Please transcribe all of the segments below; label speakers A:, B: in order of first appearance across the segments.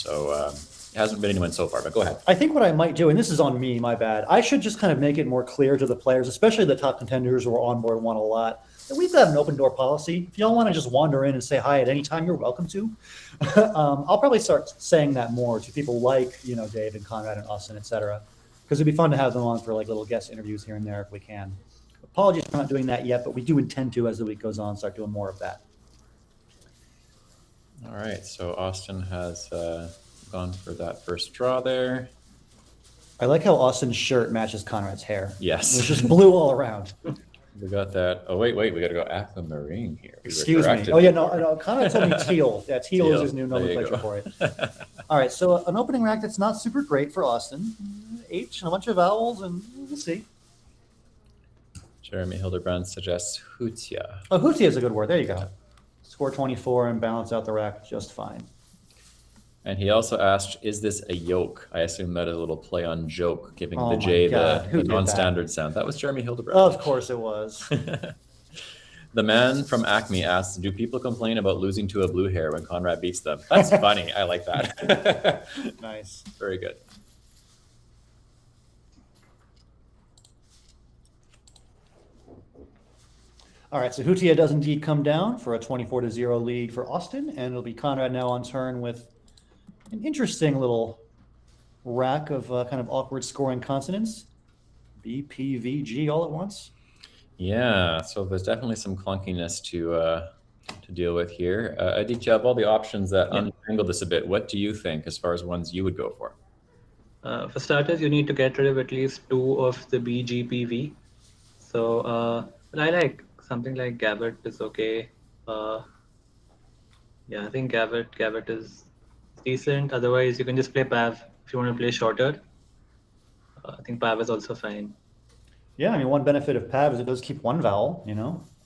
A: So it hasn't been anyone so far, but go ahead.
B: I think what I might do, and this is on me, my bad, I should just kind of make it more clear to the players, especially the top contenders who are on board one a lot, that we've got an open door policy. If y'all want to just wander in and say hi at any time, you're welcome to. I'll probably start saying that more to people like, Dave and Conrad and Austin, et cetera, because it'd be fun to have them on for like little guest interviews here and there if we can. Apologies for not doing that yet, but we do intend to, as the week goes on, start doing more of that.
A: All right, so Austin has gone for that first draw there.
B: I like how Austin's shirt matches Conrad's hair.
A: Yes.
B: It's just blue all around.
A: We got that. Oh, wait, we got to go aquamarine here.
B: Excuse me. Oh, yeah, no, Conrad told me teal. Yeah, teal is his new nomenclature for it. All right, so an opening rack that's not super great for Austin. H and a bunch of vowels, and we'll see.
A: Jeremy Hildebrand suggests Hutia.
B: Oh, Hutia is a good word. There you go. Score 24 and balance out the rack just fine.
A: And he also asked, is this a yoke? I assume that is a little play on joke, giving the J the non-standard sound. That was Jeremy Hildebrand.
B: Of course it was.
A: The man from Acme asks, do people complain about losing to a blue hair when Conrad beats them? That's funny. I like that.
B: Nice.
A: Very good.
B: All right, so Hutia does indeed come down for a 24-0 lead for Austin, and it'll be Conrad now on turn with an interesting little rack of kind of awkward scoring consonants. B, P, V, G all at once.
A: Yeah, so there's definitely some clunkiness to deal with here. Aditya, of all the options that untangle this a bit, what do you think as far as ones you would go for?
C: For starters, you need to get rid of at least 2 of the B, G, P, V. So but I like something like Gabbert is okay. Yeah, I think Gabbert is decent. Otherwise, you can just play Pav if you want to play shorter. I think Pav is also fine.
B: Yeah, I mean, one benefit of Pav is it does keep one vowel,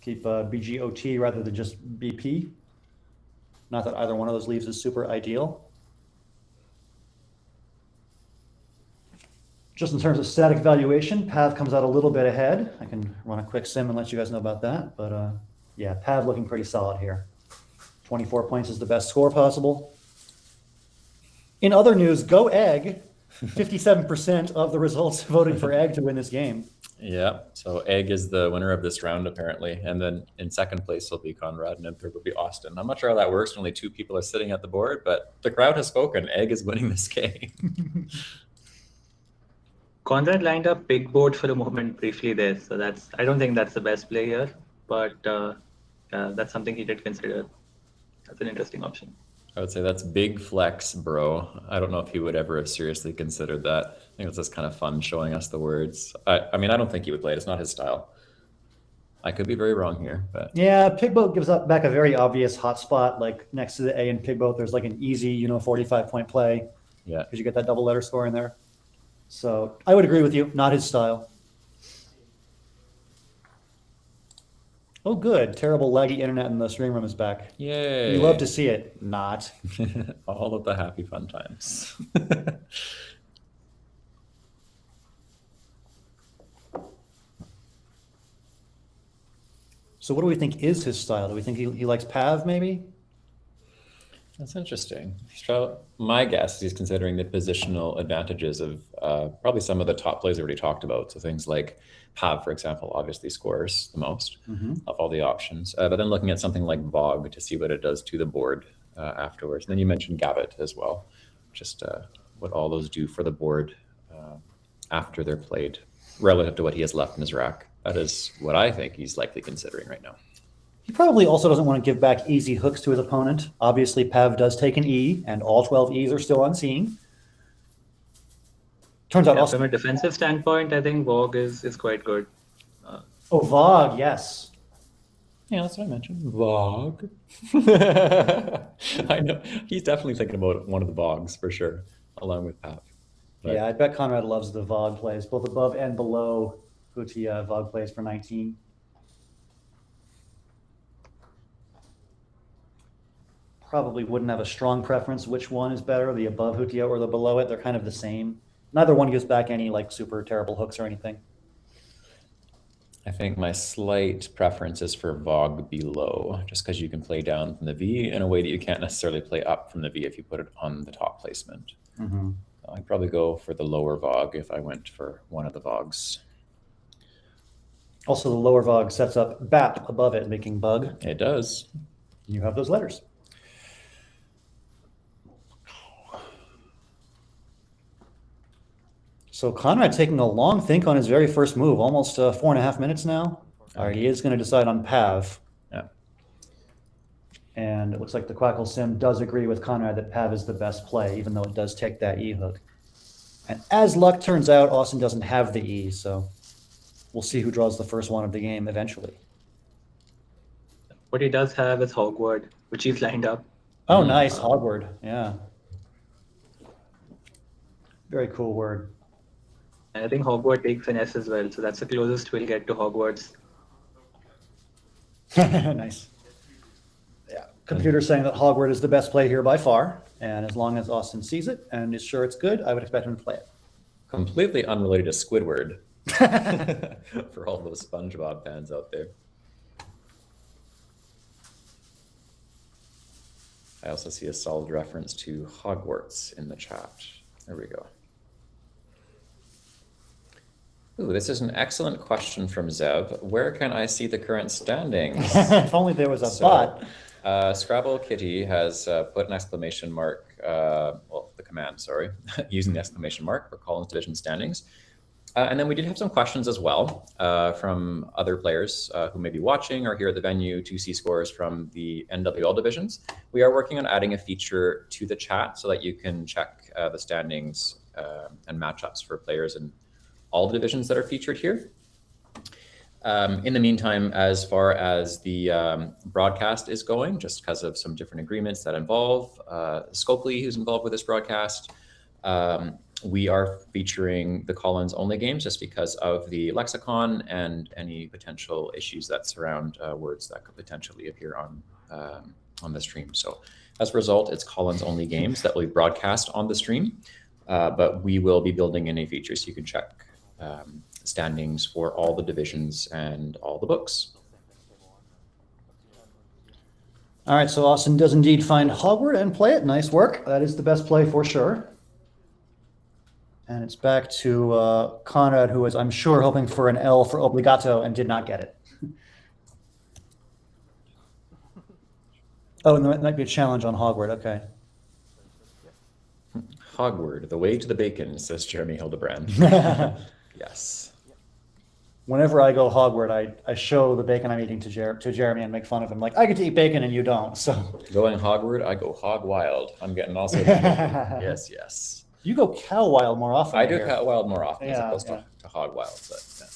B: keep BGOT rather than just BP. Not that either one of those leaves is super ideal. Just in terms of static valuation, Pav comes out a little bit ahead. I can run a quick sim and let you guys know about that. But yeah, Pav looking pretty solid here. 24 points is the best score possible. In other news, go Egg. 57% of the results voting for Egg to win this game.
A: Yeah, so Egg is the winner of this round, apparently. And then in second place will be Conrad, and in third will be Austin. I'm not sure how that works when only 2 people are sitting at the board, but the crowd has spoken. Egg is winning this game.
C: Conrad lined up big board for a moment briefly there, so I don't think that's the best play here, but that's something he did consider. That's an interesting option.
A: I would say that's big flex, bro. I don't know if he would ever have seriously considered that. I think it's just kind of fun showing us the words. I mean, I don't think he would play it. It's not his style. I could be very wrong here, but
B: yeah, Pigboat gives up back a very obvious hotspot. Like next to the A in Pigboat, there's like an easy, 45-point play.
A: Yeah,
B: because you get that double letter score in there. So I would agree with you. Not his style. Oh, good. Terrible laggy internet in the stream room is back.
A: Yay.
B: We love to see it. Not.
A: All of the happy fun times.
B: So what do we think is his style? Do we think he likes Pav maybe?
A: That's interesting. My guess is he's considering the positional advantages of probably some of the top plays we already talked about. So things like Pav, for example, obviously scores the most of all the options. But then looking at something like Vogue to see what it does to the board afterwards. And then you mentioned Gabbett as well, just what all those do for the board after they're played relative to what he has left in his rack. That is what I think he's likely considering right now.
B: He probably also doesn't want to give back easy hooks to his opponent. Obviously, Pav does take an E, and all 12 E's are still unseen. Turns out also...
C: From a defensive standpoint, I think Vogue is quite good.
B: Vogue, yes.
A: Yeah, that's what I mentioned. Vogue. I know. He's definitely thinking about one of the Vogues for sure, along with Pav.
B: But... yeah, I bet Conrad loves the Vogue plays, both above and below Hutia Vogue plays for 19. Probably wouldn't have a strong preference which one is better, the above Hutia or the below it. They're kind of the same. Neither one gives back any like super terrible hooks or anything.
A: I think my slight preference is for Vogue below, just because you can play down from the V in a way that you can't necessarily play up from the V if you put it on the top placement. I'd probably go for the lower Vogue if I went for one of the Vogues.
B: Also, the lower Vogue sets up BAP above it, making bug.
A: It does.
B: You have those letters. So Conrad taking a long think on his very first move, almost 4.5 minutes now. All right, he is going to decide on Pav.
A: Yeah.
B: And it looks like the Quackle Sim does agree with Conrad that Pav is the best play, even though it does take that E hook. And as luck turns out, Austin doesn't have the E, so we'll see who draws the first one of the game eventually.
C: What he does have is Hogwarts, which he's lined up.
B: Oh, nice. Hogward. Yeah. Very cool word.
C: And I think Hogwarts takes finesse as well, so that's the closest we'll get to Hogwarts.
B: Nice. Yeah. Computer saying that Hogwarts is the best play here by far. And as long as Austin sees it and is sure it's good, I would expect him to play it.
A: Completely unrelated to Squidward for all those SpongeBob fans out there. I also see a solid reference to Hogwarts in the chat. There we go. Ooh, this is an excellent question from Zev. Where can I see the current standings?
B: If only there was a bot.
A: Scrabble Kitty has put an exclamation mark, well, the command, sorry, using the exclamation mark for Collins Division standings. And then we did have some questions as well from other players who may be watching or here at the venue to see scores from the NWL divisions. We are working on adding a feature to the chat so that you can check the standings and matchups for players in all the divisions that are featured here. In the meantime, as far as the broadcast is going, just because of some different agreements that involve Scopely, who's involved with this broadcast, we are featuring the Collins only games just because of the lexicon and any potential issues that surround words that could potentially appear on the stream. So as a result, it's Collins only games that will be broadcast on the stream, but we will be building in a feature so you can check standings for all the divisions and all the books.
B: All right, so Austin does indeed find Hogwarts and play it. Nice work. That is the best play for sure. And it's back to Conrad, who is, I'm sure, hoping for an L for obligato and did not get it. Oh, and there might be a challenge on Hogwarts. Okay.
A: Hogwarts, the way to the bacon, says Jeremy Hildebrand. Yes.
B: Whenever I go Hogwarts, I show the bacon I'm eating to Jeremy and make fun of him. Like, I get to eat bacon and you don't. So
A: Going Hogwarts, I go hog wild. I'm getting also yes, yes.
B: You go cow wild more often.
A: I do cow wild more often as
B: Yeah,
A: opposed
B: yeah.
A: to hog wild, but yeah.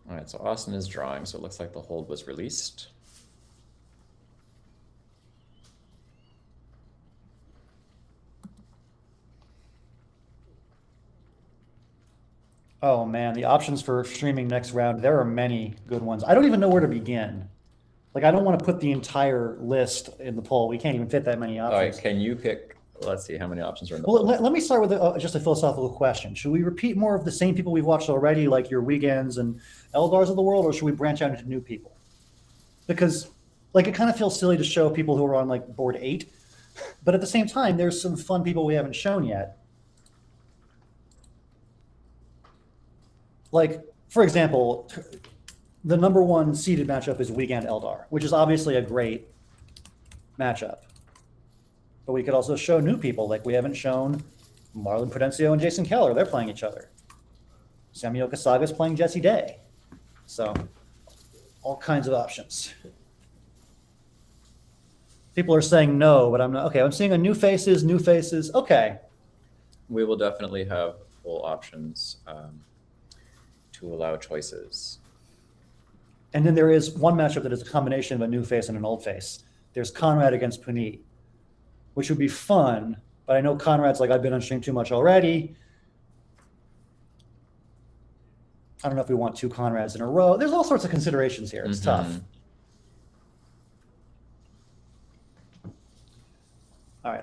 A: All right, so Austin is drawing, so it looks like the hold was released.
B: Oh man, the options for streaming next round, there are many good ones. I don't even know where to begin. Like, I don't want to put the entire list in the poll. We can't even fit that many
A: All right,
B: options.
A: can you pick, let's see how many options are in the
B: Well,
A: poll.
B: let me start with just a philosophical question. Should we repeat more of the same people we've watched already, like your Wiegans and Eldars of the world, or should we branch out into new people? Because, like, it kind of feels silly to show people who are on, like, board 8. But at the same time, there's some fun people we haven't shown yet. Like, for example, the number one seeded matchup is Wiegand Eldar, which is obviously a great matchup. But we could also show new people, like we haven't shown Marlon Prudencio and Jason Keller. They're playing each other. Samuel Kasaga's playing Jesse Day. So, all kinds of options. People are saying no, but I'm not. Okay, I'm seeing a new faces, new faces. Okay.
A: We will definitely have full options to allow choices.
B: And then there is one matchup that is a combination of a new face and an old face. There's Conrad against Puneet, which would be fun, but I know Conrad's like, I've been on stream too much already. I don't know if we want 2 Conrads in a row. There's all sorts of considerations here. It's tough.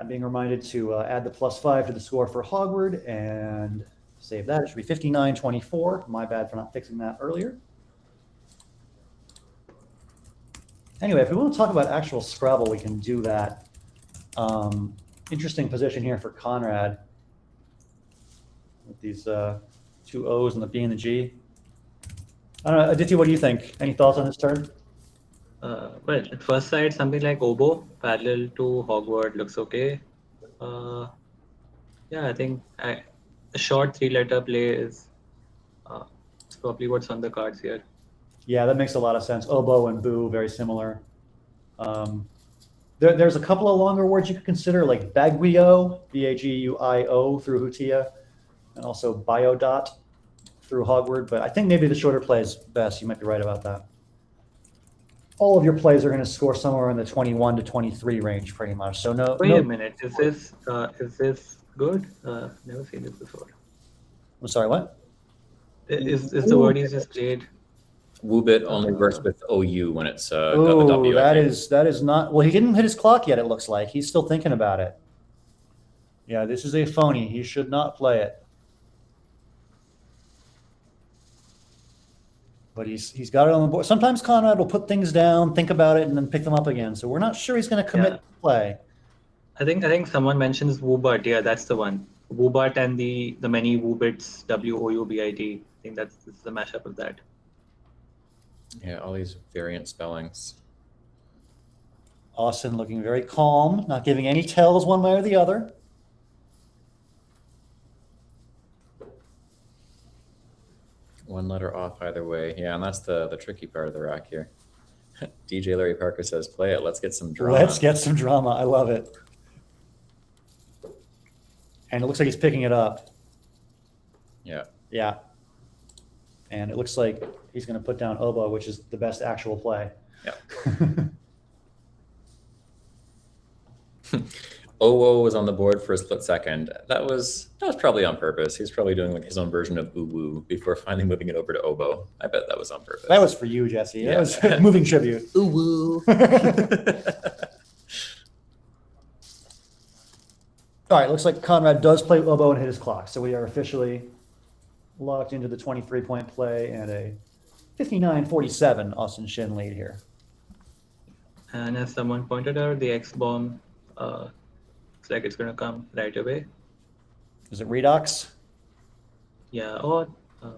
B: I'm being reminded to add the +5 to the score for Hogwarts and save that. It should be 59-24. My bad for not fixing that earlier. Anyway, if we want to talk about actual Scrabble, we can do that. Interesting position here for Conrad with these two O's and the B and the G. I don't know, Aditya, what do you think? Any thoughts on this turn?
C: Well, at first sight, something like oboe parallel to Hogwarts looks okay. Yeah, I think a short 3-letter play is probably what's on the cards here.
B: Yeah, that makes a lot of sense. Oboe and boo, very similar. There's a couple of longer words you could consider, like Baguio, Baguio through Hutia, and also Biodot through Hogwarts. But I think maybe the shorter play is best. You might be right about that. All of your plays are going to score somewhere in the 21 to 23 range, pretty much. So no.
C: Wait a minute, is this good? Never seen this before.
B: I'm sorry, what?
C: Is the word he's just played?
A: Woobit only works with OU when it's got the W. I think.
B: that is not. Well, he didn't hit his clock yet. It looks like he's still thinking about it. Yeah, this is a phony. He should not play it. But he's got it on the board. Sometimes Conrad will put things down, think about it, and then pick them up again. So we're not sure he's going to commit to play.
C: I think someone mentions Woobut. Yeah, that's the one. Woobut and the many Woobits, WOUBIT. I think this is the mashup of that.
A: Yeah, all these variant spellings.
B: Austin looking very calm, not giving any tells one way or the other.
A: One letter off either way. Yeah, and that's the tricky part of the rack here. DJ Larry Parker says, play it. Let's get some drama.
B: Let's get some drama. I love it. And it looks like he's picking it up.
A: Yeah.
B: Yeah. And it looks like he's going to put down oboe, which is the best actual play.
A: Yeah. OO was on the board for a split second. That was probably on purpose. He's probably doing like his own version of woo before finally moving it over to oboe. I bet that was on purpose.
B: That was for you, Jesse.
A: Yeah.
B: That was moving tribute.
A: Woo.
B: All right, looks like Conrad does play oboe and hit his clock. So we are officially locked into the 23-point play and a 59-47 Austin Shin lead here.
C: And as someone pointed out, the X bomb looks like it's going to come right away.
B: Is it Redox?
C: Yeah, or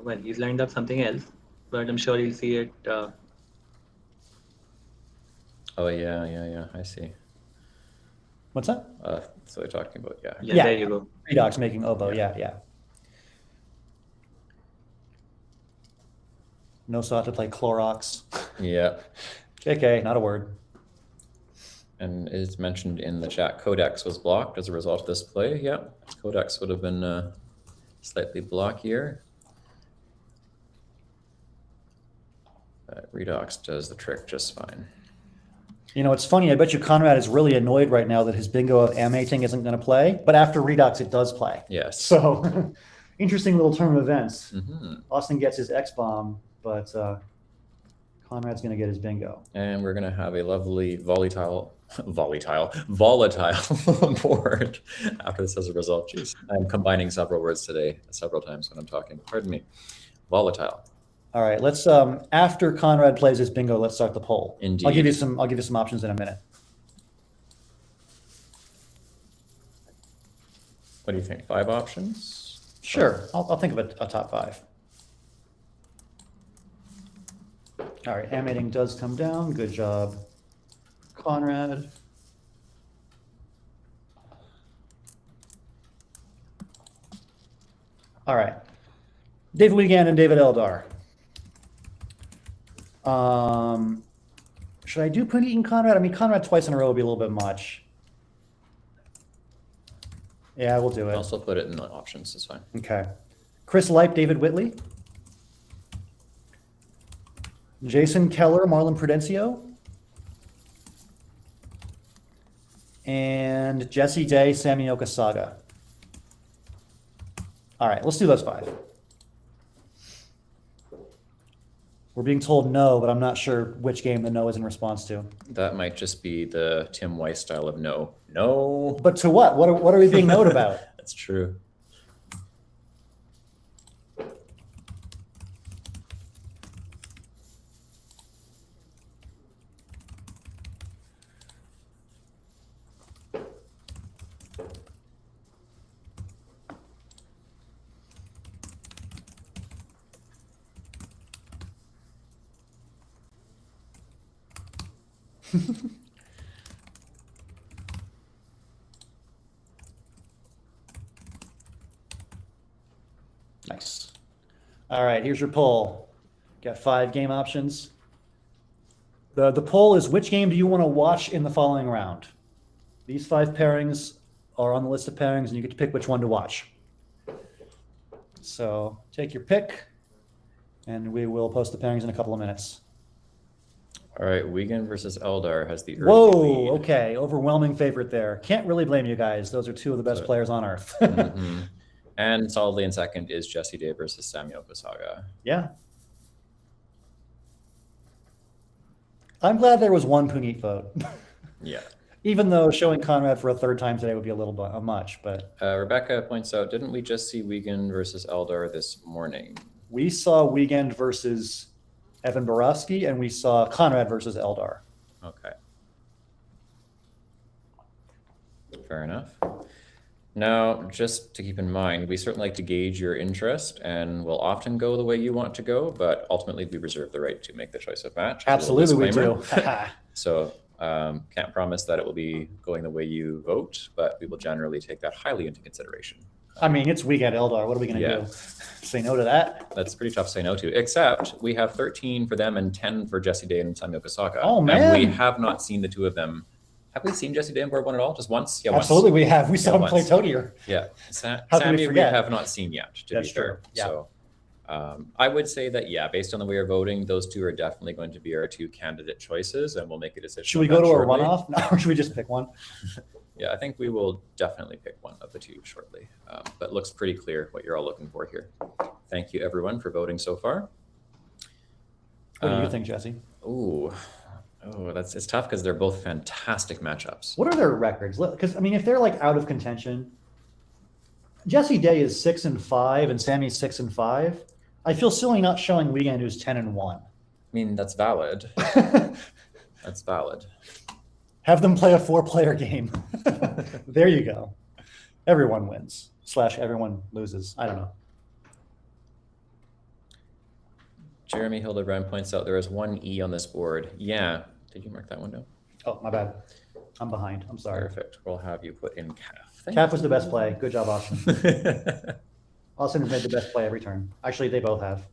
C: well, he's lined up something else, but I'm sure he'll see it.
A: Oh yeah. I see.
B: What's that?
A: So they're talking about
C: Yeah, there you go.
B: Redox making oboe, yeah. No thought to play Clorox.
A: Yeah.
B: JK, not a word.
A: And it's mentioned in the chat, Codex was blocked as a result of this play. Yeah, Codex would have been slightly blockier. But Redox does the trick just fine.
B: You know, it's funny. I bet you Conrad is really annoyed right now that his bingo of animating isn't going to play. But after Redox, it does play.
A: Yes.
B: So, interesting little turn of events.
A: Mm-hmm.
B: Austin gets his X-bomb, but Conrad's going to get his bingo.
A: And we're going to have a lovely volatile board after this as a result. Jeez, I'm combining several words today, several times when I'm talking. Pardon me. Volatile.
B: All right, let's after Conrad plays his bingo, let's start the poll.
A: Indeed.
B: I'll give you some options in a minute.
A: What do you think? 5 options?
B: Sure, I'll think of a top 5. All right, animating does come down. Good job, Conrad. All right, David Wiegand and David Eldar. Should I do Puneet and Conrad? I mean, Conrad twice in a row would be a little bit much. Yeah, we'll do it.
A: Also put it in the options, it's fine.
B: Okay. Chris Lipe, David Whitley. Jason Keller, Marlon Prudencio. And Jesse Day, Samioka Saga. All right, let's do those 5. We're being told no, but I'm not sure which game the no is in response to.
A: That might just be the Tim Weiss style of no. No.
B: But to what? What are we being noed about?
A: That's true.
B: Nice. All right, here's your poll. Got 5 game options. The poll is, which game do you want to watch in the following round? These 5 pairings are on the list of pairings, and you get to pick which one to watch. So take your pick, and we will post the pairings in a couple of minutes.
A: All right, Wiegand versus Eldar has the early
B: Whoa,
A: lead.
B: okay, overwhelming favorite there. Can't really blame you guys. Those are 2 of the best players on earth.
A: Mhm. And solidly in second is Jesse Day versus Sami Okasaga.
B: Yeah. I'm glad there was one Puneet vote.
A: Yeah.
B: Even though showing Conrad for a 3rd time today would be a little much, but
A: Rebecca points out, didn't we just see Wiegand versus Eldar this morning?
B: we saw Wiegand versus Evan Borowski, and we saw Conrad versus Eldar.
A: Okay. Fair enough. Now, just to keep in mind, we certainly like to gauge your interest and will often go the way you want to go, but ultimately we reserve the right to make the choice of match.
B: Absolutely, we do.
A: Disclaimer. So can't promise that it will be going the way you vote, but we will generally take that highly into consideration.
B: I mean, it's Wiegand Eldar. What are we going to
A: Yeah.
B: do? Say no to that?
A: That's pretty tough to say no to, except we have 13 for them and 10 for Jesse Day and Sami Okasaga.
B: Oh,
A: And
B: man.
A: we have not seen the 2 of them. Have we seen Jesse Day on board 1 at all? Just once? Yeah,
B: Absolutely, we have. We saw him play
A: once.
B: Toadier.
A: Yeah.
B: How could we
A: Sammy we
B: forget?
A: have not seen yet, to
B: That's
A: be fair.
B: true, yeah.
A: So I would say that, yeah, based on the way we're voting, those 2 are definitely going to be our 2 candidate choices, and we'll make a decision.
B: Should we
A: on
B: go
A: that
B: to a
A: shortly.
B: runoff? No, or should we just pick one?
A: Yeah, I think we will definitely pick one of the 2 shortly. But looks pretty clear what you're all looking for here. Thank you, everyone, for voting so far.
B: What do you think, Jesse?
A: Ooh, it's tough because they're both fantastic matchups.
B: What are their records? Because, I mean, if they're like out of contention, Jesse Day is 6-5 and Sammy's 6-5. I feel silly not showing Wiegand, who's 10-1.
A: I mean, that's valid. That's valid.
B: Have them play a 4-player game. There you go. Everyone wins / everyone loses. I don't know.
A: Jeremy Hildebrand points out there is 1 E on this board. Yeah. Did you mark that one down?
B: Oh, my bad. I'm behind. I'm sorry.
A: Perfect. We'll have you put in calf. Thank
B: Cap was the best play. Good job, Austin.
A: you.
B: Austin has made the best play every turn. Actually, they both have.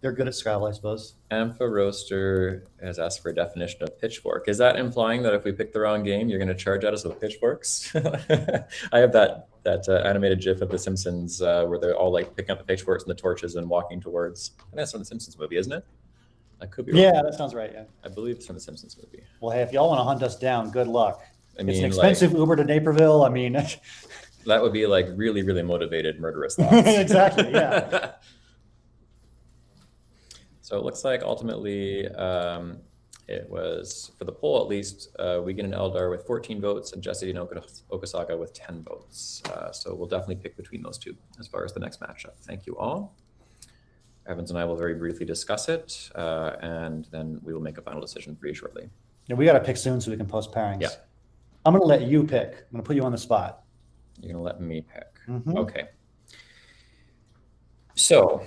B: They're good at Scrabble, I suppose.
A: Ampha Roaster has asked for a definition of pitchfork. Is that implying that if we pick the wrong game, you're going to charge at us with pitchforks? I have that animated GIF of The Simpsons where they're all like picking up the pitchforks and the torches and walking towards. I think that's from the Simpsons movie, isn't it? I could be wrong.
B: Yeah, that sounds right. Yeah.
A: I believe it's from the Simpsons movie.
B: Well, hey, if y'all want to hunt us down, good luck.
A: I mean,
B: It's an expensive Uber to Naperville. I mean,
A: that would be like really, really motivated murderous thoughts.
B: exactly. Yeah.
A: So it looks like ultimately it was, for the poll at least, Wiegand and Eldar with 14 votes and Jesse and Okasaga with 10 votes. So we'll definitely pick between those 2 as far as the next matchup. Thank you all. Evans and I will very briefly discuss it, and then we will make a final decision for you shortly.
B: Yeah, we got to pick soon so we can post pairings.
A: Yeah.
B: I'm going to let you pick. I'm going to put you on the spot.
A: You're going to let me pick.
B: Mhm.
A: Okay. So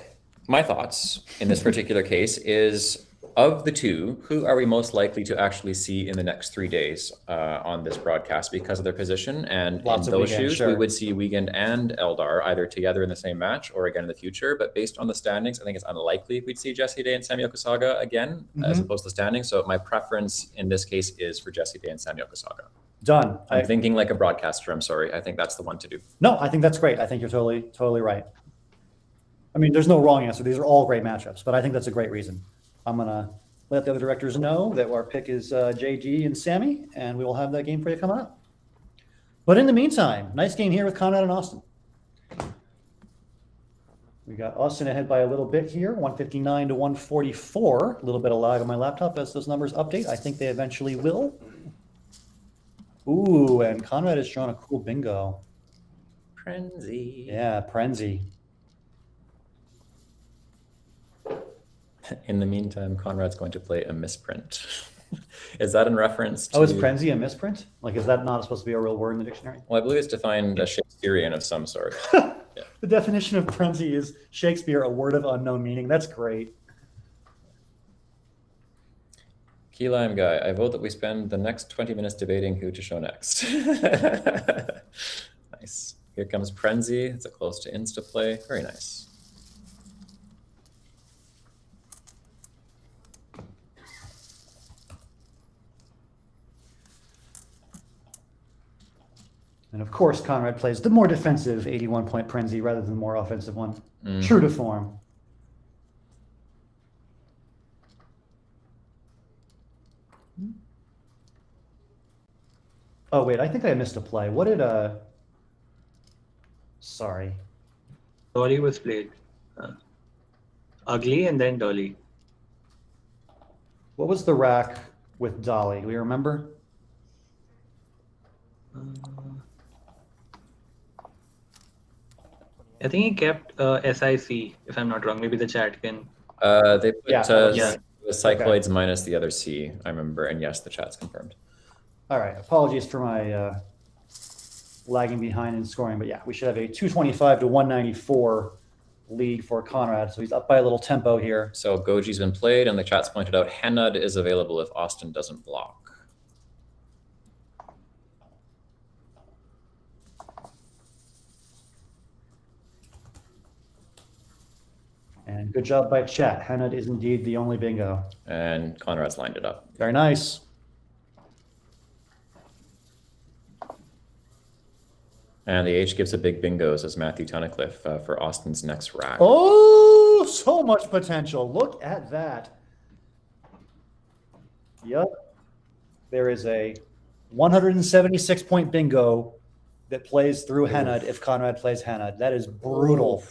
A: my thoughts in this particular case is, of the 2, who are we most likely to actually see in the next 3 days on this broadcast because of their position? And
B: Lots
A: in
B: of
A: those
B: Wiegand,
A: shoes,
B: sure.
A: we would see Wiegand and Eldar either together in the same match or again in the future. But based on the standings, I think it's unlikely we'd see Jesse Day and Sami Okasaga again, as opposed to the standings. So my preference in this case is for Jesse Day and Sami Okasaga.
B: Done.
A: I'm thinking like a broadcaster. I'm sorry. I think that's the one to do.
B: No, I think that's great. I think you're totally right. I mean, there's no wrong answer. These are all great matchups, but I think that's a great reason. I'm going to let the other directors know that our pick is JG and Sammy, and we will have that game for you coming up. But in the meantime, nice game here with Conrad and Austin. We got Austin ahead by a little bit here, 159 to 144. A little bit of lag on my laptop as those numbers update. I think they eventually will. Ooh, and Conrad has drawn a cool bingo.
A: Frenzy.
B: Yeah, Prenzy.
A: In the meantime, Conrad's going to play a misprint. Is that in reference to...
B: Oh, is Prenzy a misprint? Like, is that not supposed to be a real word in the dictionary?
A: Well, I believe it's defined as Shakespearean of some sort. Yeah.
B: The definition of Prenzy is Shakespeare, a word of unknown meaning. That's great.
A: Key lime guy, I vote that we spend the next 20 minutes debating who to show next. Nice. Here comes Prenzy. It's a close to insta play. Very nice.
B: And of course, Conrad plays the more defensive 81-point Prenzy rather than the more offensive one. True to form. Oh, wait, I think I missed a play. What did, sorry.
C: Dolly was played. Ugly and then Dolly.
B: What was the rack with Dolly? Do we remember?
C: I think he kept SIC, if I'm not wrong. Maybe the chat can.
A: They put
B: Yeah.
A: the cycloids minus the other C, I remember. And yes, the chat's confirmed.
B: All right, apologies for my lagging behind in scoring, but yeah, we should have a 225 to 194 lead for Conrad. So he's up by a little tempo here.
A: So Goji's been played, and the chat's pointed out Henad is available if Austin doesn't block.
B: And good job by chat. Henad is indeed the only bingo.
A: And Conrad's lined it up.
B: Very nice.
A: And the H gives a big bingo, says Matthew Tunnicliffe, for Austin's next rack.
B: Oh, so much potential. Look at that. Yep. There is a 176-point bingo that plays through Henad if Conrad plays Henad. That is brutal.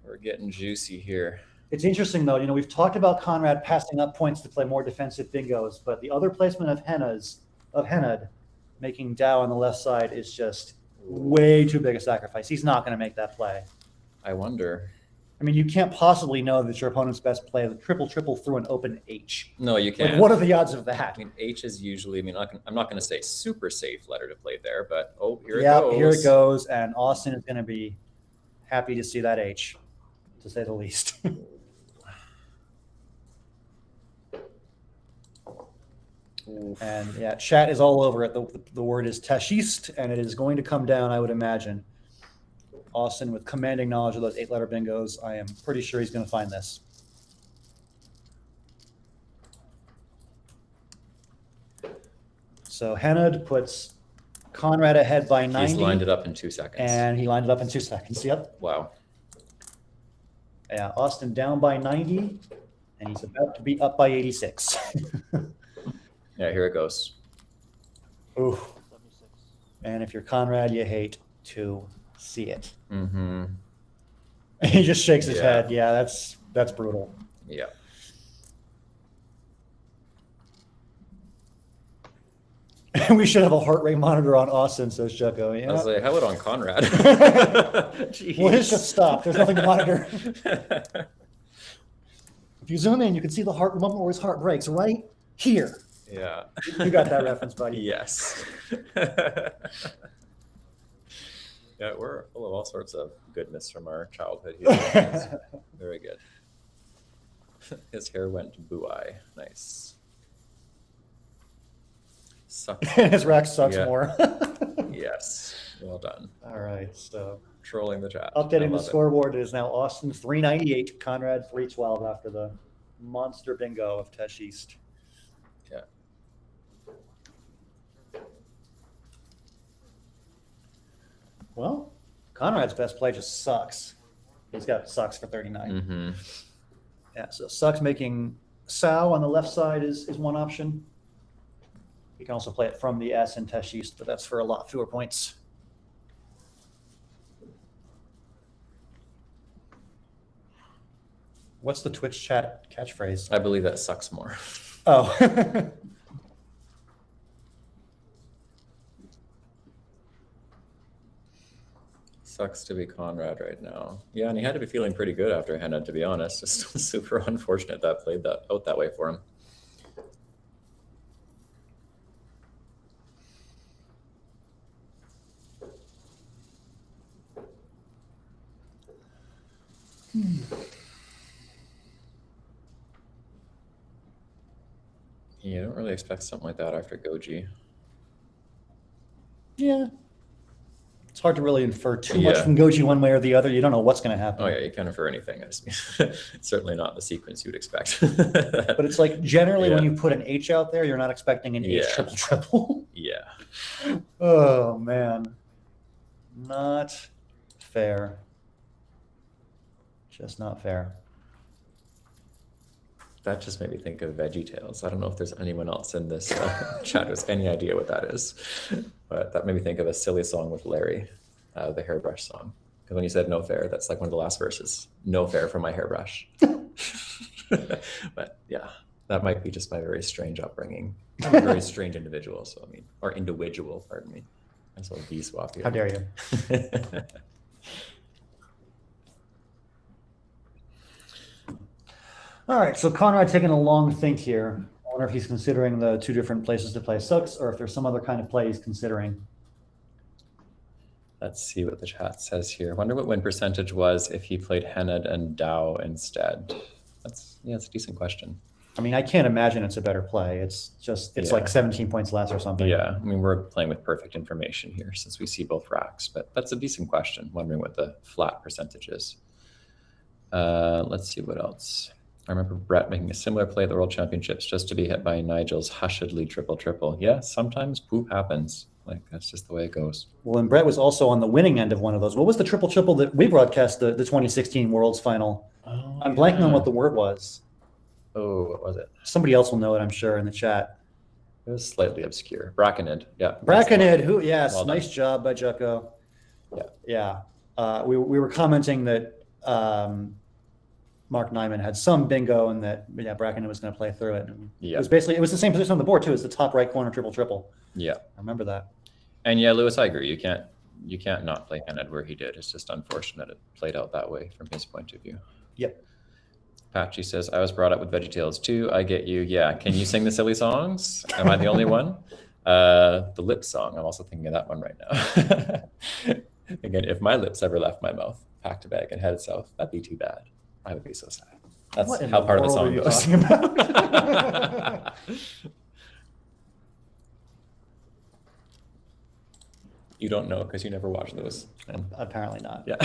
A: We're getting juicy here.
B: It's interesting, though. You know, we've talked about Conrad passing up points to play more defensive bingos, but the other placement of Henad, making Dow on the left side is just way too big a sacrifice. He's not going to make that play.
A: I wonder.
B: I mean, you can't possibly know that your opponent's best play is a triple through an open H.
A: No, you can't.
B: Like, what are the odds of that?
A: I mean, H is usually, I mean, I'm not going to say super safe letter to play there, but oh, here it
B: Yeah,
A: goes.
B: here it goes. And Austin is going to be happy to see that H, to say the least. And yeah, chat is all over it. The word is tashist, and it is going to come down, I would imagine. Austin, with commanding knowledge of those 8-letter bingos, I am pretty sure he's going to find this. So Henad puts Conrad ahead by 90.
A: He's lined it up in 2 seconds.
B: And he lined it up in 2 seconds. Yep.
A: Wow.
B: Yeah, Austin down by 90, and he's about to be up by 86.
A: Yeah, here it goes.
B: Ooh. And if you're Conrad, you hate to see it.
A: Mm-hmm.
B: He just shakes his
A: Yeah.
B: head. Yeah, that's brutal.
A: Yeah.
B: We should have a heart rate monitor on Austin, says Jucko.
A: I
B: Yeah.
A: was like, how about on Conrad?
B: Well, his just stopped. There's nothing to monitor. If you zoom in, you can see the moment where his heart breaks right here.
A: Yeah.
B: You got that reference, buddy.
A: Yes. Yeah, we're full of all sorts of goodness from our childhood here. Very good. His hair went blue-eye. Nice. Sucks.
B: His rack sucks
A: Yeah.
B: more.
A: Yes. Well done.
B: All right, so
A: Trolling the chat. I
B: updating the
A: love it.
B: scoreboard, it is now Austin 398, Conrad 312 after the monster bingo of Tesh East.
A: Yeah.
B: Well, Conrad's best play just sucks. He's got sucks for 39.
A: Mm-hmm.
B: Yeah, so sucks making Sow on the left side is one option. You can also play it from the S in Tesh East, but that's for a lot fewer points. What's the Twitch chat catchphrase?
A: I believe that sucks more.
B: Oh.
A: Sucks to be Conrad right now. Yeah, and he had to be feeling pretty good after Hannah, to be honest. It's super unfortunate that played that out that way for him. You don't really expect something like that after Goji.
B: Yeah. It's hard to really infer too much
A: Yeah.
B: from Goji one way or the other. You don't know what's going to happen.
A: Oh yeah, you can't infer anything. It's certainly not the sequence you'd expect.
B: But it's like generally when
A: Yeah.
B: you put an H out there, you're not expecting an H
A: Yeah.
B: triple triple.
A: Yeah.
B: Oh man. Not fair. Just not fair.
A: That just made me think of VeggieTales. I don't know if there's anyone else in this chat who has any idea what that is, but that made me think of a silly song with Larry, the hairbrush song. Because when you said no fair, that's like one of the last verses. No fair for my hairbrush. But yeah, that might be just my very strange upbringing. I'm a very strange individual, so I mean, or individual, pardon me. I saw V swap here.
B: How dare you? All right, so Conrad taking a long think here. I wonder if he's considering the two different places to play Sooks or if there's some other kind of play he's considering.
A: Let's see what the chat says here. I wonder what win percentage was if he played Henad and Dao instead. That's a decent question.
B: I mean, I can't imagine it's a better play. It's
A: Yeah.
B: like 17 points less or something.
A: Yeah, I mean, we're playing with perfect information here since we see both racks, but that's a decent question, wondering what the flat percentage is. Let's see what else. I remember Brett making a similar play at the World Championships just to be hit by Nigel's hushedly triple-triple. Yeah, sometimes poop happens. Like, that's just the way it goes.
B: Well, and Brett was also on the winning end of one of those. What was the triple-triple that we broadcast the 2016 Worlds Final?
A: Oh,
B: I'm blanking on what the word was.
A: Oh, what was it?
B: Somebody else will know it, I'm sure, in the chat.
A: It was slightly obscure. Brackenid, yeah.
B: Brackenid, who? Yes,
A: Well done.
B: nice job by Jucko.
A: Yeah.
B: Yeah. We were commenting that Mark Nyman had some bingo and that Brackenid was going to play through it. And
A: Yeah.
B: it was the same position on the board too. It's the top right corner triple-triple.
A: Yeah.
B: I remember that.
A: And yeah, Lewis, I agree. You can't not play Henad where he did. It's just unfortunate it played out that way from his point of view.
B: Yep.
A: Patchy says, I was brought up with VeggieTales too. I get you. Yeah. Can you sing the silly songs? Am I the only one? The lip song. I'm also thinking of that one right now. Again, if my lips ever left my mouth, packed a bag and headed south, that'd be too bad. I would be so sad. That's
B: What in
A: how
B: the
A: part of the
B: world
A: song
B: are you
A: goes.
B: talking about?
A: You don't know because you never watched those. And
B: Apparently not.
A: yeah.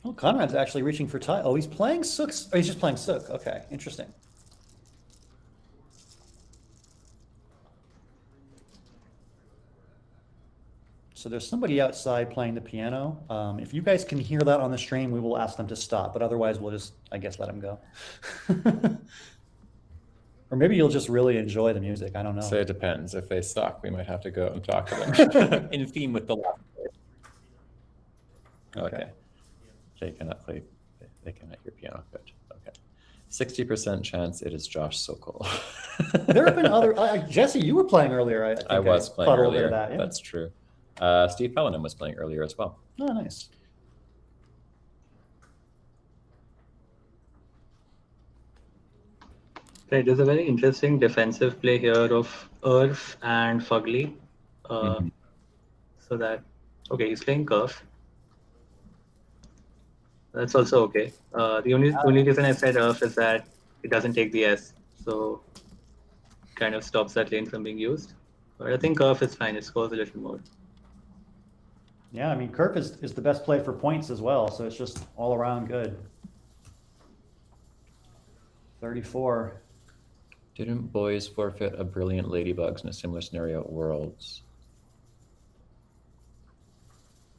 B: Oh, Conrad's actually reaching for tie. Oh, he's playing Sooks. Oh, he's just playing Sook. Okay, interesting. So there's somebody outside playing the piano. If you guys can hear that on the stream, we will ask them to stop. But otherwise, we'll just, I guess, let them go. Or maybe you'll just really enjoy the music. I don't know.
A: So it depends. If they suck, we might have to go and talk to them in theme with the last player. Okay. They cannot play. They cannot hear piano. Good. Okay. 60% chance it is Josh Sokol.
B: There have been other. Jesse, you were playing earlier. I think
A: I was playing
B: caught a little bit
A: earlier.
B: of that, yeah.
A: That's true. Steve Pellingham was playing earlier as well.
B: Oh, nice.
C: Right, there's a very interesting defensive play here of Irv and Fugly. So that, okay, he's playing Curve. That's also okay. The only reason I said Irv is that it doesn't take the S, so kind of stops that lane from being used. But I think Curve is fine. It scores a little more.
B: Yeah, I mean, Kirk is the best play for points as well, so it's just all around good. 34.
A: Didn't boys forfeit a brilliant ladybugs in a similar scenario at Worlds?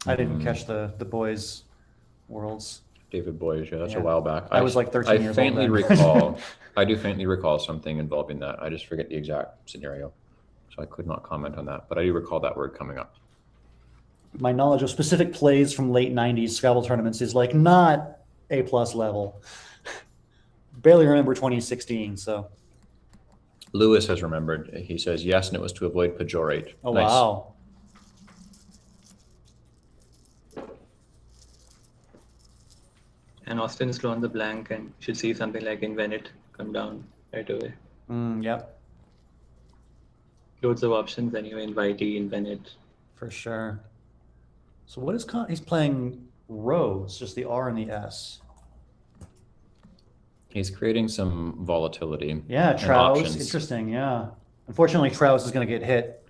B: I didn't catch the boys' Worlds.
A: David Boyes, yeah, that's
B: Yeah.
A: a while back.
B: I was like 13 years old
A: faintly
B: then.
A: recall. I do faintly recall something involving that. I just forget the exact scenario, so I could not comment on that. But I do recall that word coming up.
B: my knowledge of specific plays from late 90s Scrabble tournaments is like not A+ level. Barely remember 2016, so.
A: Lewis has remembered. He says yes, and it was to avoid pejorate.
B: Oh,
A: Nice.
B: wow.
C: And Austin is drawn the blank, and you should see something like invent it come down right away.
B: Yep,
C: Loads of options, anyway, invitee, invent it.
B: for sure. So what is he's playing rows, just the R and the S.
A: He's creating some volatility.
B: Yeah,
A: and
B: Trouse,
A: options.
B: interesting, yeah. Unfortunately, Trouse is going to get hit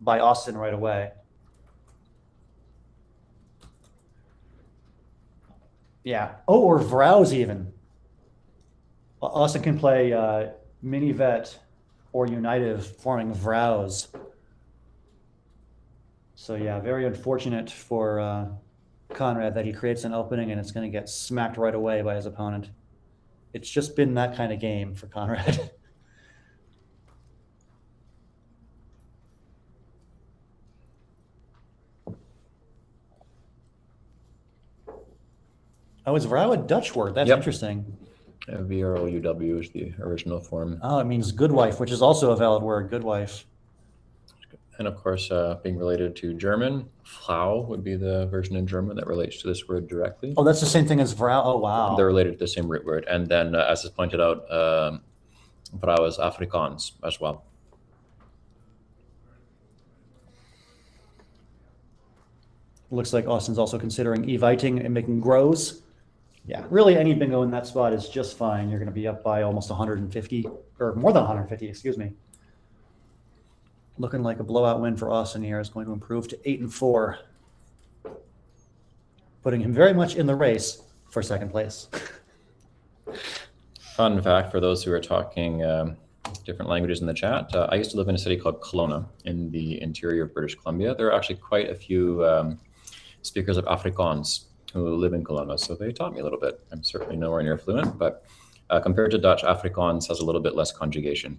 B: by Austin right away. Yeah. Oh, or Vrows even. Austin can play Mini Vet or Unitive, forming Vrows. So yeah, very unfortunate for Conrad that he creates an opening and it's going to get smacked right away by his opponent. It's just been that kind of game for Conrad. Oh, is Vrow a Dutch word? That's
A: Yep.
B: interesting.
A: VROUW is the original form.
B: Oh, it means good wife, which is also a valid word, good wife.
A: And of course, being related to German, Frau would be the version in German that relates to this word directly.
B: Oh, that's the same thing as Vrow. Oh, wow.
A: They're related to the same root word. And then, as is pointed out, Frau is Afrikaans as well.
B: Looks like Austin's also considering eviting and making grows. Yeah, really any bingo in that spot is just fine. You're going to be up by almost 150, or more than 150, excuse me. Looking like a blowout win for Austin here is going to improve to 8-4, putting him very much in the race for second place.
A: Fun fact for those who are talking different languages in the chat, I used to live in a city called Kelowna in the interior of British Columbia. There are actually quite a few speakers of Afrikaans who live in Kelowna, so they taught me a little bit. I'm certainly nowhere near fluent, but compared to Dutch, Afrikaans has a little bit less conjugation.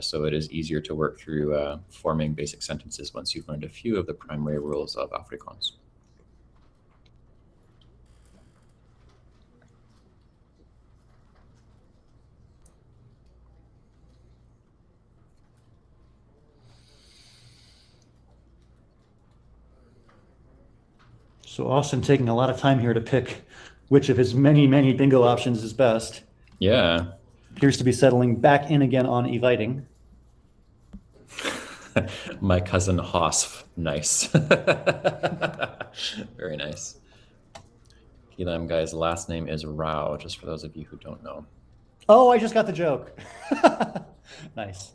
A: So it is easier to work through forming basic sentences once you've learned a few of the primary rules of Afrikaans.
B: So Austin taking a lot of time here to pick which of his many, many bingo options is best.
A: Yeah.
B: Appears to be settling back in again on eviting.
A: My cousin Hosf. Nice. Very nice. Keelam guy's last name is Rao, just for those of you who don't know.
B: Oh, I just got the joke. Nice.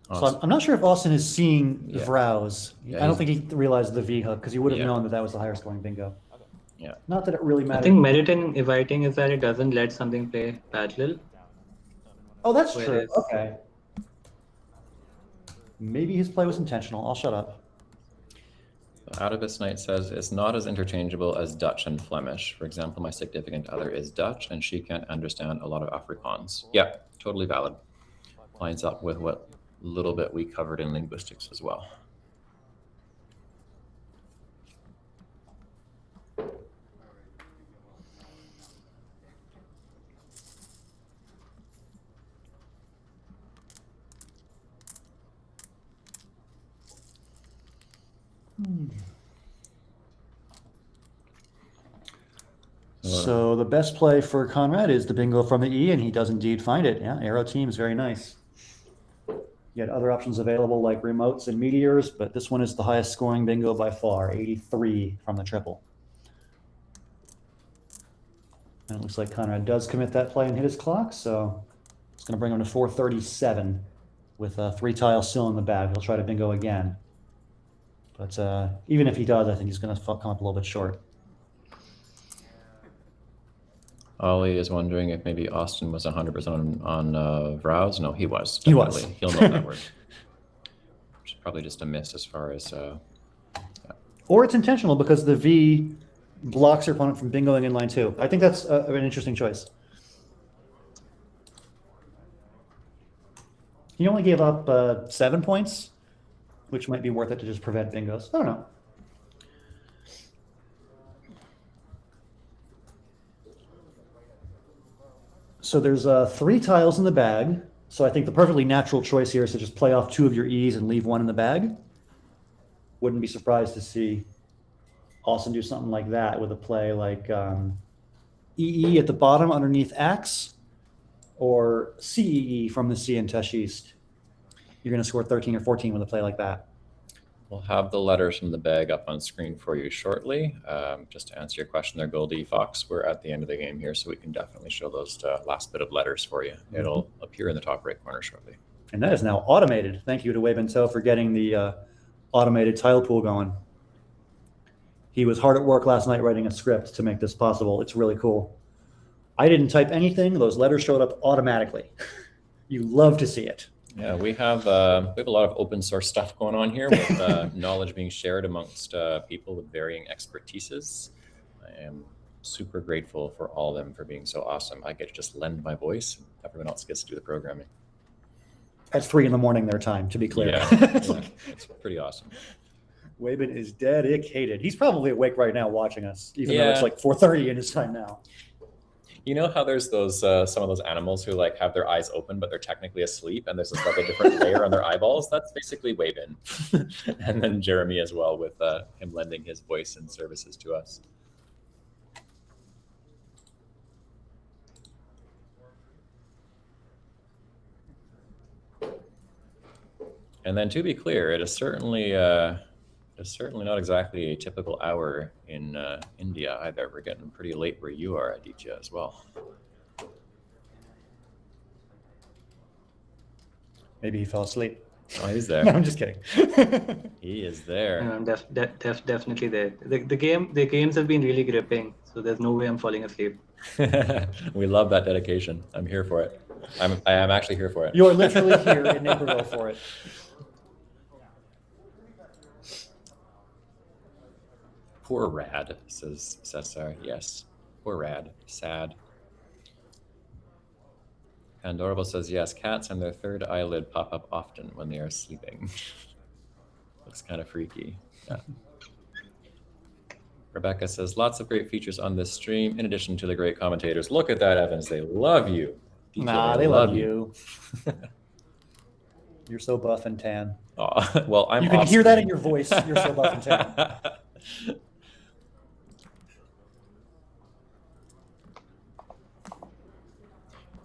A: Awesome.
B: So I'm not sure if Austin is seeing
A: Yeah.
B: Vrows.
A: Yeah,
B: I don't
A: he's-
B: think he realized the V hook because he would have
A: Yeah.
B: known that that was the higher scoring bingo.
A: Yeah.
B: Not that it really
C: I
B: matters.
C: think merit in eviting is that it doesn't let something play parallel.
B: Oh, that's true.
C: Whereas-
B: Okay. Maybe his play was intentional. I'll shut up.
A: Out of This Night says it's not as interchangeable as Dutch and Flemish. For example, my significant other is Dutch and she can't understand a lot of Afrikaans. Yeah, totally valid. Lines up with what little bit we covered in linguistics as well.
B: So the best play for Conrad is the bingo from the E, and he does indeed find it. Yeah, arrow teams, very nice. You had other options available like remotes and meteors, but this one is the highest scoring bingo by far, 83 from the triple. And it looks like Conrad does commit that play and hit his clock, so it's going to bring him to 437 with 3 tiles still in the bag. He'll try to bingo again. But even if he does, I think he's going to come up a little bit short.
A: Ollie is wondering if maybe Austin was 100% on Vrows. No, he was.
B: He was.
A: Definitely. He'll know that word. Which is probably just a miss as far as...
B: Or it's intentional because the V blocks your opponent from bingoing in line 2. I think that's an interesting choice. He only gave up 7 points, which might be worth it to just prevent bingos. I don't know. So there's 3 tiles in the bag. So I think the perfectly natural choice here is to just play off 2 of your E's and leave 1 in the bag. Wouldn't be surprised to see Austin do something like that with a play like EE at the bottom underneath X, or CEE from the C and Tashist. You're going to score 13 or 14 with a play like that.
A: We'll have the letters from the bag up on screen for you shortly. Just to answer your question there, Goldie Fox, we're at the end of the game here, so we can definitely show those last bit of letters for you. It'll appear in the top right corner shortly.
B: And that is now automated. Thank you to Wei Bento for getting the automated tile pool going. He was hard at work last night writing a script to make this possible. It's really cool. I didn't type anything. Those letters showed up automatically. You love to see it.
A: Yeah, we have a lot of open source stuff going on here with knowledge being shared amongst people with varying expertises. I am super grateful for all of them for being so awesome. I get to just lend my voice. Everyone else gets to do the programming.
B: At 3 a.m. their time, to be clear.
A: Yeah, it's pretty awesome.
B: Wabin is dedicated. He's probably awake right now watching us, even though it's like 4:30 in his time now.
A: You know how there's those some of those animals who like have their eyes open, but they're technically asleep, and there's just like a different layer on their eyeballs? That's basically Wabin. And then Jeremy as well, with him lending his voice and services to us. And then to be clear, it is certainly not exactly a typical hour in India either. We're getting pretty late where you are, Aditya, as well.
B: Maybe he fell asleep.
A: Oh, he's there.
B: No, I'm just kidding.
A: He is there.
C: I'm definitely there. The games have been really gripping, so there's no way I'm falling asleep.
A: We love that dedication. I'm here for it. I am actually here for it.
B: You're literally here in Naperville for it.
A: Poor Rad, says Cesar. Yes, poor Rad. Sad. Pandorable says, yes, cats and their third eyelid pop up often when they are sleeping. Looks kind of freaky. Yeah. Rebecca says, lots of great features on this stream, in addition to the great commentators. Look at that, Evans. They love you.
B: Nah, they love you. You're so buff and tan.
A: Oh, well, I'm
B: You can hear that in your voice. You're so buff and tan.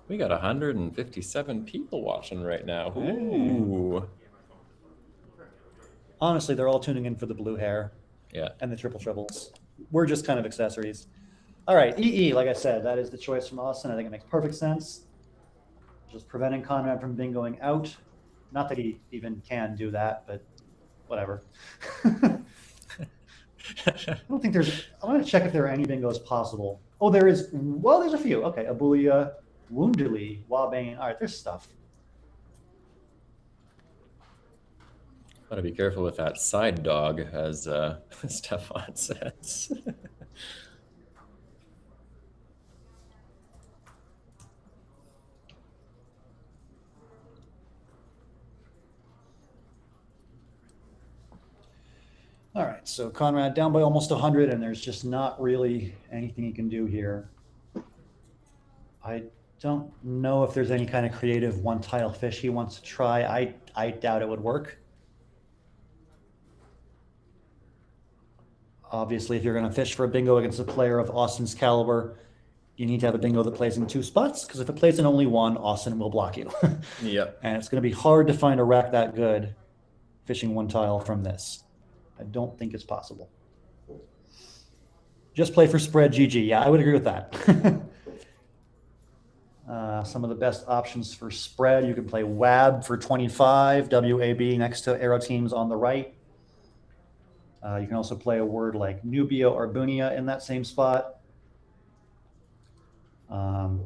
A: We got 157 people watching right now. Ooh.
B: Honestly, they're all tuning in for the blue hair.
A: Yeah.
B: And the triple triples. We're just kind of accessories. All right, EE, like I said, that is the choice from Austin. I think it makes perfect sense. Just preventing Conrad from bingoing out. Not that he even can do that, but whatever. I don't think there's, I want to check if there are any bingos possible. Oh, there is, well, there's a few. Okay, Abulia, Woundily, Wabane. All right, there's stuff.
A: Gotta be careful with that side dog, as Stefan says.
B: All right, so Conrad down by almost 100, and there's just not really anything he can do here. I don't know if there's any kind of creative one-tile fish he wants to try. I doubt it would work. Obviously, if you're going to fish for a bingo against a player of Austin's caliber, you need to have a bingo that plays in 2 spots, because if it plays in only 1, Austin will block you.
A: Yep.
B: And it's going to be hard to find a rack that good fishing 1 tile from this. I don't think it's possible. Just play for spread, GG. Yeah, I would agree with that. Some of the best options for spread, you can play WAB for 25, WAB next to arrow teams on the right. You can also play a word like Nubia or Bunia in that same spot.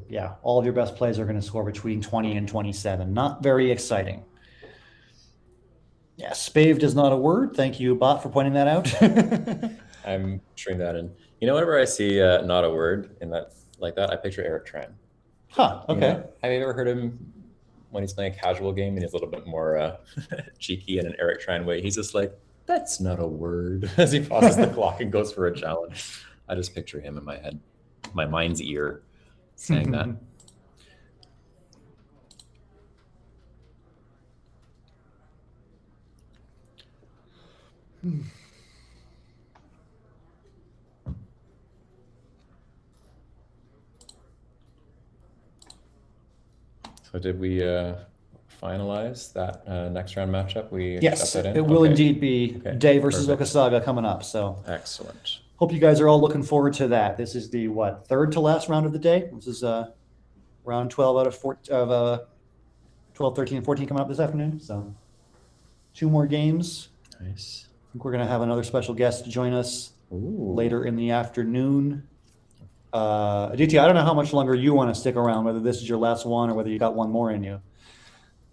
B: Yeah, all of your best plays are going to score between 20 and 27. Not very exciting. Yeah, spaved is not a word. Thank you, bot, for pointing that out.
A: I'm entering that in. You know, whenever I see not a word in that like that, I picture Eric Tran.
B: Huh, okay.
A: You know, have you ever heard him when he's playing a casual game and he's a little bit more cheeky in an Eric Tran way, he's just like, "That's not a word," as he pauses the clock and goes for a challenge. I just picture him in my head, my mind's ear, saying that. So did we finalize that next round matchup? We
B: Yes,
A: got that in?
B: it will
A: Okay.
B: indeed be
A: Okay,
B: Day versus
A: perfect.
B: Okasaga coming up. So
A: Excellent.
B: hope you guys are all looking forward to that. This is the third to last round of the day. This is round 12 out of 12, 13, and 14 coming up this afternoon. So 2 more games.
A: Nice.
B: I think we're going to have another special guest join us
A: Ooh.
B: later in the afternoon. Aditya, I don't know how much longer you want to stick around, whether this is your last one or whether you got one more in you.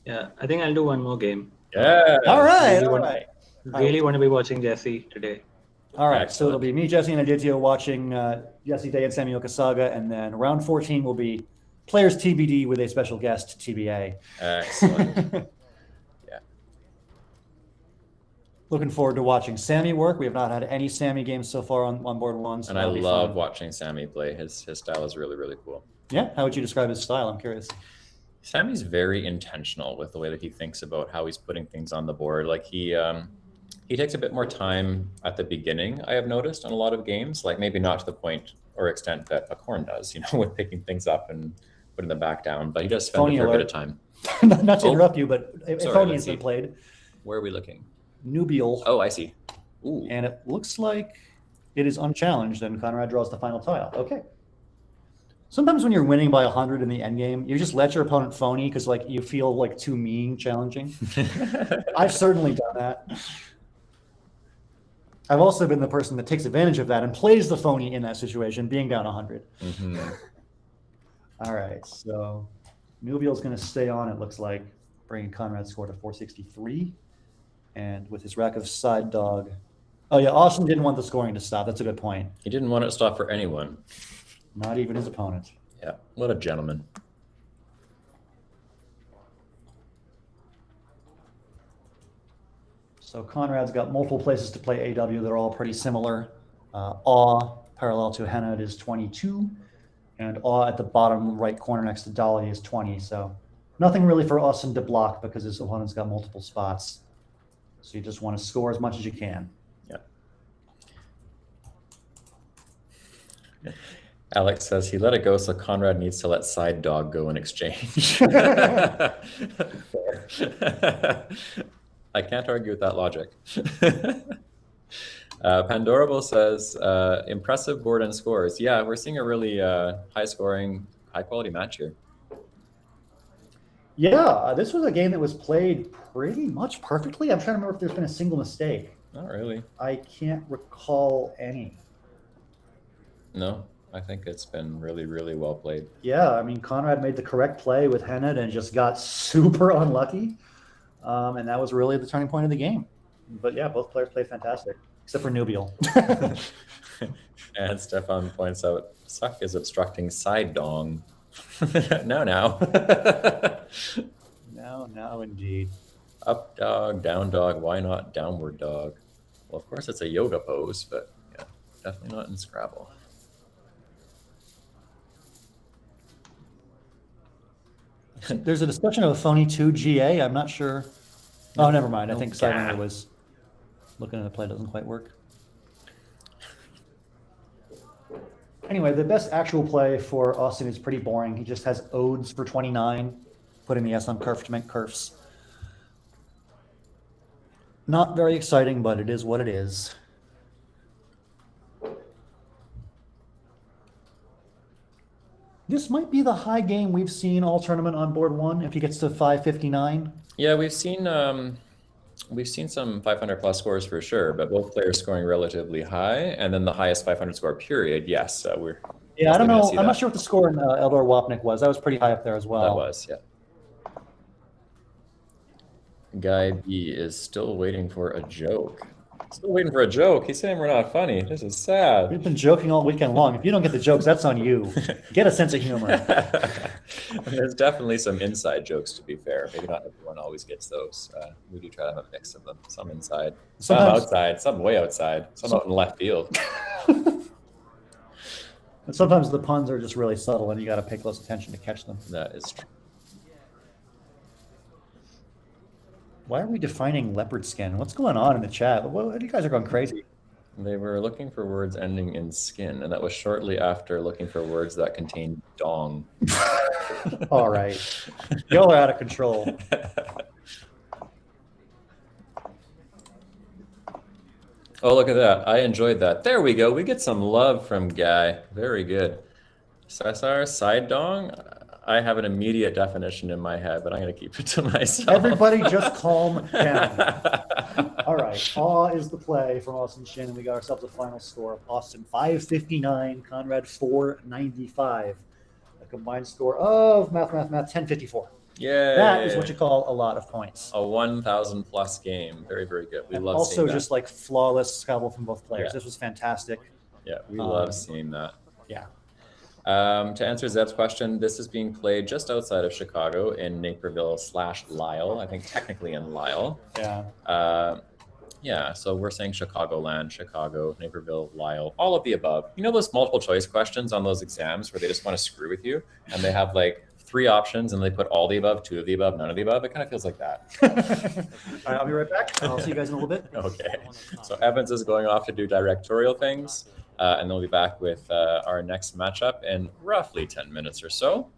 C: Yeah, I think I'll do one more game.
A: Yeah.
B: All right,
C: really
B: all
C: want-
B: right.
C: Really want to be watching Jesse today.
B: All right, so
A: Excellent.
B: it'll be me, Jesse, and Aditya watching Jesse Day and Sammy Okasaga, and then round 14 will be players TBD with a special guest TBA.
A: Excellent.
B: Looking forward to watching Sammy work. We have not had any Sammy games so far on board one. So
A: And I
B: that'll be
A: love
B: fun.
A: watching Sammy play. His style is really, really cool.
B: Yeah, how would you describe his style? I'm curious.
A: Sammy's very intentional with the way that he thinks about how he's putting things on the board. Like he takes a bit more time at the beginning, I have noticed, on a lot of games. Like maybe not to the point or extent that a corn does, with picking things up and putting them back down. But he does spend
B: Phony
A: a fair bit
B: alert.
A: of time.
B: Not to
A: Oh.
B: interrupt you, but if
A: Sorry,
B: Phony
A: let's
B: has been
A: see.
B: played,
A: Where are we looking?
B: Nubial,
A: Oh, I see. Ooh.
B: and it looks like it is unchallenged, and Conrad draws the final tile. Okay. Sometimes when you're winning by 100 in the endgame, you just let your opponent phony because you feel too mean challenging. I've certainly done that. I've also been the person that takes advantage of that and plays the phony in that situation, being down 100.
A: Mhm.
B: All right, so Nubial's going to stay on, it looks like, bringing Conrad's score to 463. And with his rack of side dog. Oh, yeah, Austin didn't want the scoring to stop. That's a good point.
A: He didn't want it to stop for anyone.
B: Not even his opponent.
A: Yeah. What a gentleman.
B: So Conrad's got multiple places to play AW that are all pretty similar. Awe, parallel to Henna, is 22. And Awe at the bottom right corner next to Dolly is 20. So nothing really for Austin to block because his opponent's got multiple spots. So you just want to score as much as you can.
A: Alex says he let it go, so Conrad needs to let side dog go in exchange. Fair. I can't argue with that logic. Pandorable says, impressive board and scores. Yeah, we're seeing a really high-scoring, high-quality match here.
B: Yeah, this was a game that was played pretty much perfectly. I'm trying to remember if there's been a single mistake.
A: Not really.
B: I can't recall any.
A: No, I think it's been really, really well played.
B: Yeah, I mean, Conrad made the correct play with Hennet and just got super unlucky. And that was really the turning point of the game. But yeah, both players played fantastic, except for Nubial.
A: And Stefan points out, Suck is obstructing side dong. No.
B: No, indeed.
A: Up dog, down dog, why not downward dog? Well, of course it's a yoga pose, but yeah, definitely not in Scrabble.
B: There's a discussion of a phony 2 GA. I'm not sure. Oh, never mind. I think Sidewinder was looking at the play. Doesn't quite work. Anyway, the best actual play for Austin is pretty boring. He just has odes for 29, putting the S on kerf to make kerfs. Not very exciting, but it is what it is. This might be the high game we've seen all tournament on board one if he gets to 559.
A: Yeah, we've seen some 500 plus scores for sure, but both players scoring relatively high, and then the highest 500 score period. Yes, we're.
B: Yeah, I don't
A: definitely gonna
B: know.
A: see
B: I'm
A: that.
B: not sure what the score in Eldor Wapnick was. That was pretty high up there as well.
A: That was, yeah. Guy B is still waiting for a joke. Still waiting for a joke. He's saying we're not funny. This is sad.
B: We've been joking all weekend long. If you don't get the jokes, that's on you. Get a sense of humor.
A: There's definitely some inside jokes, to be fair. Maybe not everyone always gets those. We do try to have a mix of them. Some inside, some
B: Sometimes-
A: outside, some way outside, some out in left field.
B: And sometimes the puns are just really subtle, and you got to pay close attention to catch them.
A: That is true.
B: Why are we defining leopard skin? What's going on in the chat? What, you guys are going crazy.
A: They were looking for words ending in skin, and that was shortly after looking for words that contained dong.
B: All right. Y'all are out of control.
A: Oh, look at that. I enjoyed that. There we go. We get some love from Guy. Very good. Cesar, side dong? I have an immediate definition in my head, but I'm going to keep it to myself.
B: Everybody just calm down. All right. Awe is the play from Austin Shin, and we got ourselves a final score of Austin 559, Conrad 495. A combined score of math 1054.
A: Yeah.
B: That is what you call a lot of points.
A: A 1,000 plus game. Very, very good. We love
B: also
A: seeing that.
B: just like flawless Scrabble from both players.
A: Yeah.
B: This was fantastic.
A: Yeah, we love seeing that.
B: Yeah.
A: To answer Zeb's question, this is being played just outside of Chicago in Naperville/Lisle. I think technically in Lisle.
B: Yeah.
A: Yeah, so we're saying Chicagoland, Chicago, Naperville, Lisle, all of the above. You know those multiple choice questions on those exams where they just want to screw with you and they have like 3 options and they put all the above, 2 of the above, none of the above? It kind of feels like that.
B: All right, I'll be right back. I'll see you guys in a little bit.
A: Okay. So Evans is going off to do directorial things, and they'll be back with our next matchup in roughly 10 minutes or so.